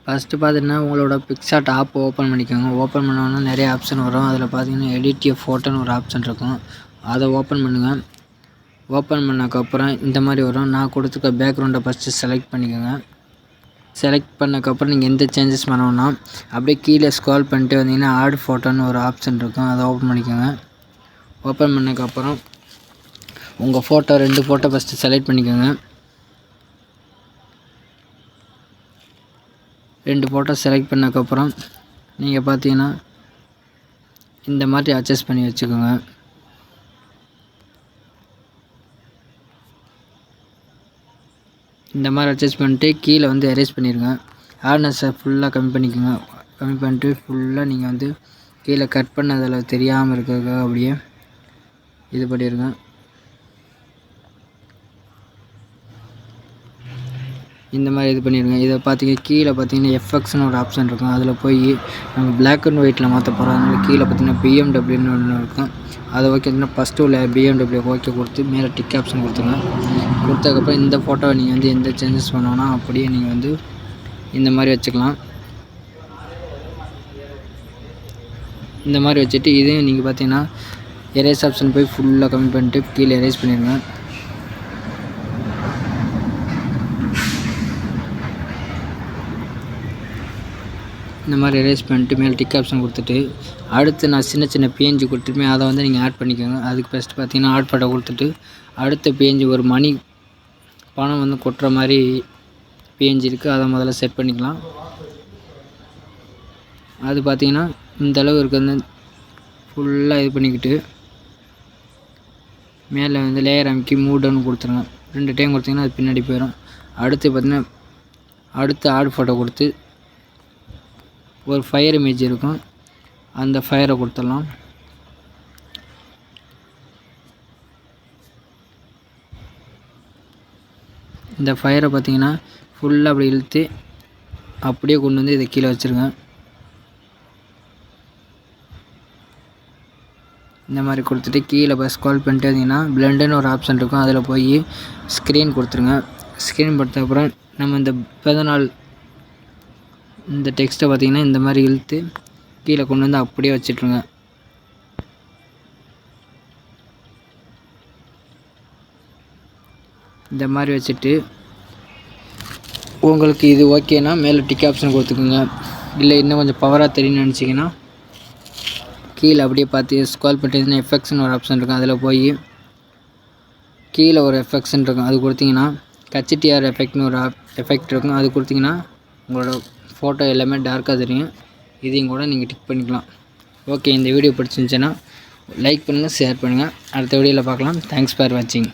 First பார்த்தீங்கன்னா உங்களோட PicsArt app open பண்ணிக்கோங்க. ஓப்பன் பண்ணோன்னா நிறைய ஆப்ஷன் வரும். அதில் பார்த்தீங்கன்னா எடிட் எ ஃபோட்டோன்னு ஒரு ஆப்ஷன் இருக்கும். அதை ஓப்பன் பண்ணுங்கள். ஓப்பன் பண்ணக்கப்புறம் இந்த மாதிரி வரும். நான் கொடுத்துருக்க பேக்ரவுண்டை ஃபஸ்ட்டு செலக்ட் பண்ணிக்கோங்க. செலக்ட் பண்ணக்கப்புறம் நீங்கள் எந்த சேஞ்சஸ் பண்ணணும்னா அப்படியே கீழே ஸ்க்ரால் பண்ணிட்டு வந்தீங்கன்னா ஆட் ஃபோட்டோன்னு ஒரு ஆப்ஷன் இருக்கும். அதை ஓப்பன் பண்ணிக்கோங்க. ஓப்பன் பண்ணக்கப்புறம் உங்கள் ஃபோட்டோ 2 ஃபோட்டோ ஃபஸ்ட்டு செலக்ட் பண்ணிக்கோங்க. 2 ஃபோட்டோ செலக்ட் பண்ணக்கப்புறம் நீங்கள் பார்த்தீங்கன்னா இந்த மாதிரி அட்ஜஸ்ட் பண்ணி வச்சுக்கோங்க. இந்த மாதிரி அட்ஜஸ்ட் பண்ணிட்டு கீழே வந்து எரேஸ் பண்ணிடுங்க. ஹார்ட்னஸை ஃபுல்லாக கம்மி பண்ணிக்கோங்க. கம்மி பண்ணிட்டு ஃபுல்லாக நீங்கள் வந்து கீழே கட் பண்ணதில் தெரியாமல் இருக்கிறதுக்காக அப்படியே இது பண்ணிடுங்க. இந்த மாதிரி இது பண்ணிடுங்க. இதை பார்த்தீங்கன்னா கீழே பார்த்தீங்கன்னா எஃப்எக்ஸ்னு ஒரு ஆப்ஷன் இருக்கும். அதில் போய் நம்ம பிளாக் அண்ட் ஒயிட்டில் மாற்ற போகிறோம். அதனால கீழே பார்த்தீங்கன்னா பிஎம்டபிள்யூன்னு ஒன்று இருக்கும். அதை ஓகேன்னா ஃபஸ்ட்டு உள்ள பிஎம்டபிள்யூ ஓகே கொடுத்து மேலே டிக் ஆப்ஷன் கொடுத்துருங்க. கொடுத்ததுக்கப்புறம் இந்த ஃபோட்டோவை நீங்கள் வந்து எந்த சேஞ்சஸ் பண்ணோன்னா அப்படியே நீங்கள் வந்து இந்த மாதிரி வச்சுக்கலாம். இந்த மாதிரி வச்சுட்டு இதையும் நீங்கள் பார்த்தீங்கன்னா எரேஸ் ஆப்ஷன் போய் ஃபுல்லாக கம்மி பண்ணிட்டு கீழே எரேஸ் பண்ணிடுங்க. இந்த மாதிரி எரேஸ் பண்ணிட்டு மேலே டிக் ஆப்ஷன் கொடுத்துட்டு அடுத்து நான் சின்ன சின்ன பிஎன்ஜி கொடுத்துருப்பேன். அதை வந்து நீங்கள் ஆட் பண்ணிக்கோங்க. அதுக்கு ஃபஸ்ட்டு பார்த்தீங்கன்னா ஆட் ஃபோட்டோ கொடுத்துட்டு அடுத்த பிஎன்ஜி ஒரு மணி பணம் வந்து கொட்டுற மாதிரி பிஎன்ஜி இருக்குது. அதை முதல்ல செட் பண்ணிக்கலாம். அது பார்த்தீங்கன்னா இந்த அளவு இருக்கிறது ஃபுல்லாக இது பண்ணிக்கிட்டு மேலே வந்து லேயர் அமைக்கி மூடன்னு கொடுத்துருங்க. 2 டைம் கொடுத்தீங்கன்னா அது பின்னாடி போயிடும். அடுத்து பார்த்தீங்கன்னா அடுத்து ஆட் ஃபோட்டோ கொடுத்து ஒரு ஃபயர் இமேஜ் இருக்கும். அந்த ஃபயரை கொடுத்துடலாம். இந்த ஃபயரை பார்த்தீங்கன்னா ஃபுல்லாக அப்படி இழுத்து அப்படியே கொண்டு வந்து இதை கீழே வச்சுருங்க. இந்த மாதிரி கொடுத்துட்டு கீழே போய் ஸ்க்ரால் பண்ணிட்டு வந்தீங்கன்னா பிளெண்டுன்னு ஒரு ஆப்ஷன் இருக்கும். அதில் போய் ஸ்க்ரீன் கொடுத்துருங்க. ஸ்க்ரீன் கொடுத்ததுக்கப்புறம் நம்ம இந்த பிறந்தநாள் இந்த டெக்ஸ்ட்டை பார்த்திங்கன்னா இந்த மாதிரி இழுத்து கீழே கொண்டு வந்து அப்படியே வச்சிட்ருங்க. இந்த மாதிரி வச்சுட்டு உங்களுக்கு இது ஓகேனா மேலே டிக் ஆப்ஷன் கொடுத்துக்குங்க. இல்லை இன்னும் கொஞ்சம் பவராக தெரியும்னு நினச்சிங்கன்னா கீழே அப்படியே பார்த்து ஸ்க்ரால் பண்ணிட்டு எஃபெக்ட்ஸ்னு ஒரு ஆப்ஷன் இருக்கும். அதில் போய் கீழே ஒரு எஃபெக்ட்ஸ்ன்னு இருக்கும். அது கொடுத்திங்கன்னா கச்சிடிஆர் எஃபெக்ட்னு ஒரு எஃபெக்ட் இருக்கும். அது கொடுத்திங்கன்னா உங்களோட ஃபோட்டோ எல்லாமே டார்க்காக தெரியும். இதையும் கூட நீங்கள் டிக் பண்ணிக்கலாம். ஓகே, இந்த வீடியோ பிடிச்சிருந்துச்சுன்னா லைக் பண்ணுங்கள், ஷேர் பண்ணுங்கள். அடுத்த வீடியோவில் பார்க்கலாம். தேங்க்ஸ் ஃபார் வாட்சிங்.